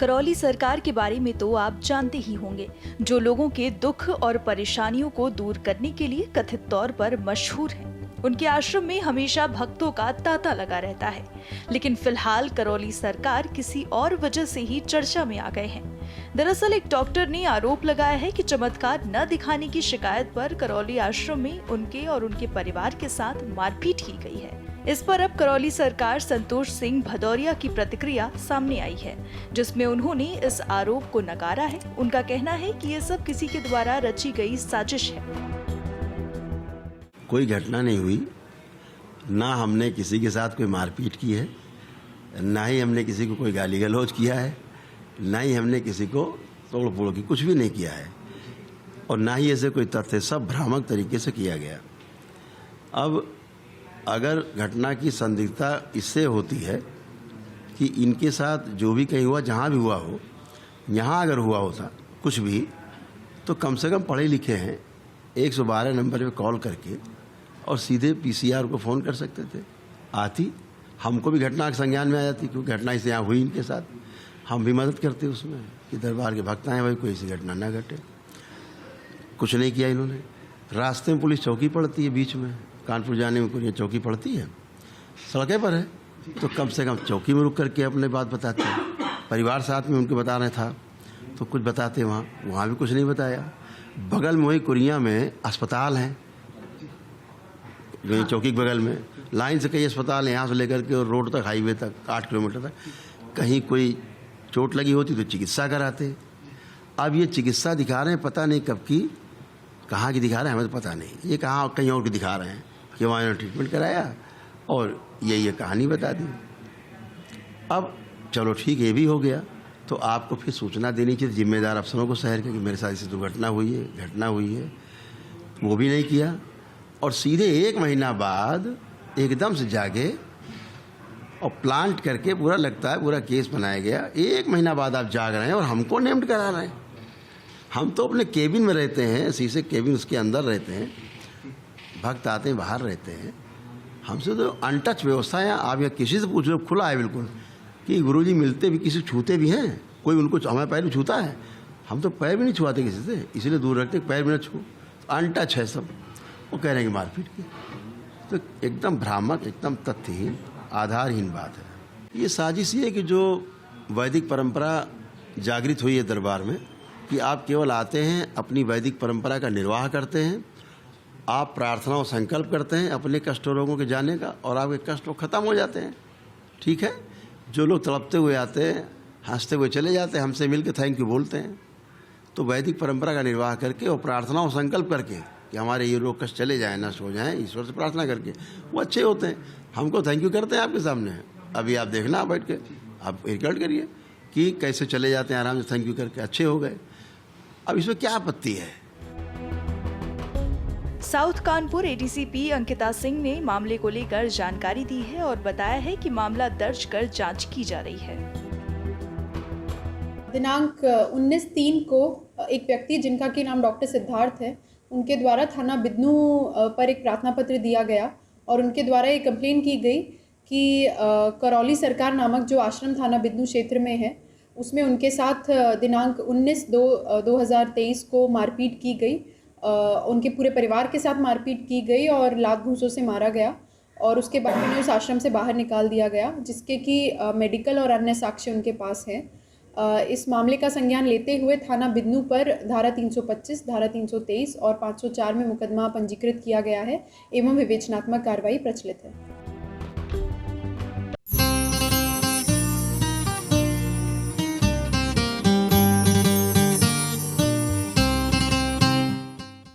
करौली सरकार के बारे में तो आप जानते ही होंगे, जो लोगों के दुख और परेशानियों को दूर करने के लिए कथित तौर पर मशहूर है। उनके आश्रम में हमेशा भक्तों का तांता लगा रहता है। लेकिन फिलहाल करौली सरकार किसी और वजह से ही चर्चा में आ गए हैं। दरअसल एक डॉक्टर ने आरोप लगाया है कि चमत्कार न दिखाने की शिकायत पर करौली आश्रम में उनके और उनके परिवार के साथ मारपीट की गई है। इस पर अब करौली सरकार संतोष सिंह भदौरिया की प्रतिक्रिया सामने आई है, जिसमें उन्होंने इस आरोप को नकारा है। उनका कहना है कि ये सब किसी के द्वारा रची गई साजिश है। कोई घटना नहीं हुई, ना हमने किसी के साथ कोई मारपीट की है, ना ही हमने किसी को कोई गाली गलौज किया है, ना ही हमने किसी को तोड़ फोड़ की कुछ भी नहीं किया है, और ना ही ऐसे कोई तथ्य, सब भ्रामक तरीके से किया गया। अब अगर घटना की संदिग्धता इससे होती है कि इनके साथ जो भी कहीं हुआ, जहाँ भी हुआ हो, यहाँ अगर हुआ होता कुछ भी, तो कम से कम पढ़े लिखे हैं, 112 नंबर पे कॉल करके और सीधे पीसीआर को फ़ोन कर सकते थे। आती, हमको भी घटना के संज्ञान में आ जाती, क्योंकि घटना इससे यहाँ हुई इनके साथ, हम भी मदद करते उसमें कि दरबार के भक्त आए भाई, कोई ऐसी घटना ना घटे। कुछ नहीं किया इन्होंने। रास्ते में पुलिस चौकी पड़ती है, बीच में कानपुर जाने में कोई चौकी पड़ती है, सड़कें पर है, तो कम से कम चौकी में रुक करके अपने बात बताते हैं। परिवार साथ में उनके बता रहे था तो कुछ बताते, वहाँ भी कुछ नहीं बताया। बगल में वही कुरिया में अस्पताल है, जो चौकी के बगल में लाइन से कई अस्पताल हैं, यहाँ से लेकर के और रोड तक, हाईवे तक 8 किलोमीटर तक। कहीं कोई चोट लगी होती तो चिकित्सा कराते। अब ये चिकित्सा दिखा रहे हैं, पता नहीं कब की, कहाँ की दिखा रहे हैं हमें तो पता नहीं। ये कहाँ कहीं और की दिखा रहे हैं कि वहाँ इन्होंने ट्रीटमेंट कराया और ये कहानी बता दी। अब चलो ठीक है, ये भी हो गया, तो आपको फिर सूचना देनी चाहिए जिम्मेदार अफसरों को शहर के कि मेरे साथ ऐसी दुर्घटना हुई है, घटना हुई है। वो भी नहीं किया, और सीधे 1 महीना बाद एकदम से जागे और प्लांट करके पूरा, लगता है पूरा केस बनाया गया। 1 महीना बाद आप जाग रहे हैं और हमको नेम्ड करा रहे हैं। हम तो अपने केबिन में रहते हैं, शीशे केबिन, उसके अंदर रहते हैं, भक्त आते हैं, बाहर रहते हैं। हमसे तो अनटच व्यवस्था है। आप या किसी से पूछ लो, खुला है बिल्कुल, कि गुरुजी मिलते भी, किसी छूते भी हैं, कोई उनको हमें पैर भी छूता है? हम तो पैर भी नहीं छुआते किसी से, इसीलिए दूर रखते, पैर भी ना छू, अनटच है सब। वो कह रहे हैं कि मारपीट की, तो एकदम भ्रामक, एकदम तथ्यहीन, आधारहीन बात है। ये साजिश ये है कि जो वैदिक परंपरा जागृत हुई है दरबार में, कि आप केवल आते हैं, अपनी वैदिक परंपरा का निर्वाह करते हैं, आप प्रार्थना और संकल्प करते हैं अपने कष्ट रोगों के जाने का, और आपके कष्ट ख़त्म हो जाते हैं। ठीक है, जो लोग तड़पते हुए आते हैं, हंसते हुए चले जाते हैं, हमसे मिलकर थैंक यू बोलते हैं। तो वैदिक परंपरा का निर्वाह करके और प्रार्थना और संकल्प करके कि हमारे ये रोग कष्ट चले जाएँ, नष्ट हो जाएँ, ईश्वर से प्रार्थना करके, वो अच्छे होते हैं। हमको थैंक यू करते हैं आपके सामने। अभी आप देखना, आप बैठ के आप रिकॉर्ड करिए कि कैसे चले जाते हैं आराम से, थैंक यू करके अच्छे हो गए। अब इसमें क्या आपत्ति है? साउथ कानपुर एडीसीपी अंकिता सिंह ने मामले को लेकर जानकारी दी है और बताया है कि मामला दर्ज कर जांच की जा रही है। दिनांक 19/3 को एक व्यक्ति जिनका कि नाम डॉक्टर सिद्धार्थ है, उनके द्वारा थाना बिदनू पर एक प्रार्थना पत्र दिया गया और उनके द्वारा ये कंप्लेन की गई कि करौली सरकार नामक जो आश्रम थाना बिदनू क्षेत्र में है, उसमें उनके साथ दिनांक 19/2/2023 को मारपीट की गई। उनके पूरे परिवार के साथ मारपीट की गई और लात घूंसों से मारा गया, और उसके बाद उन्हें उस आश्रम से बाहर निकाल दिया गया, जिसके कि मेडिकल और अन्य साक्ष्य उनके पास हैं। इस मामले का संज्ञान लेते हुए थाना बिदनू पर धारा 325, धारा 323 और 504 में मुकदमा पंजीकृत किया गया है एवं विवेचनात्मक कार्रवाई प्रचलित है।